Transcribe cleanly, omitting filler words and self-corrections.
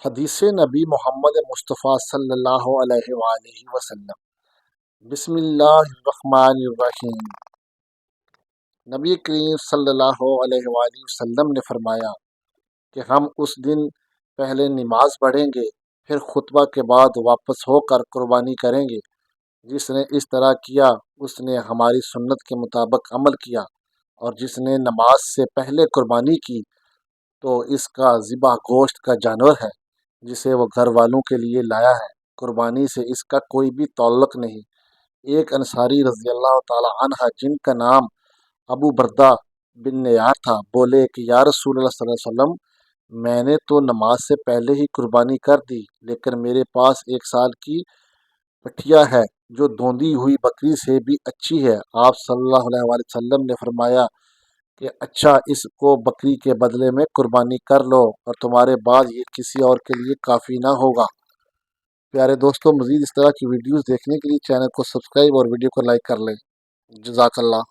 حدیث نبی محمد مصطفیٰ صلی اللہ علیہ وآلہ وسلم۔ بسم اللہ الرحمن الرحیم۔ نبی کریم صلی اللہ علیہ وآلہ وسلم نے فرمایا کہ ہم اس دن پہلے نماز پڑھیں گے، پھر خطبہ کے بعد واپس ہو کر قربانی کریں گے۔ جس نے اس طرح کیا اس نے ہماری سنت کے مطابق عمل کیا، اور جس نے نماز سے پہلے قربانی کی تو اس کا ذبح گوشت کا جانور ہے جسے وہ گھر والوں کے لیے لایا ہے، قربانی سے اس کا کوئی بھی تعلق نہیں۔ ایک انصاری رضی اللہ تعالی عنہ جن کا نام ابو بردہ بن نیار تھا، بولے کہ یا رسول اللہ صلی اللہ علیہ وسلم، میں نے تو نماز سے پہلے ہی قربانی کر دی، لیکن میرے پاس 1 سال کی پٹھیا ہے جو دوندی ہوئی بکری سے بھی اچھی ہے۔ آپ صلی اللہ علیہ وآلہ وسلم نے فرمایا کہ اچھا، اس کو بکری کے بدلے میں قربانی کر لو، اور تمہارے بعد یہ کسی اور کے لیے کافی نہ ہوگا۔ پیارے دوستوں، مزید اس طرح کی ویڈیوز دیکھنے کے لیے چینل کو سبسکرائب اور ویڈیو کو لائک کر لیں۔ جزاک اللہ۔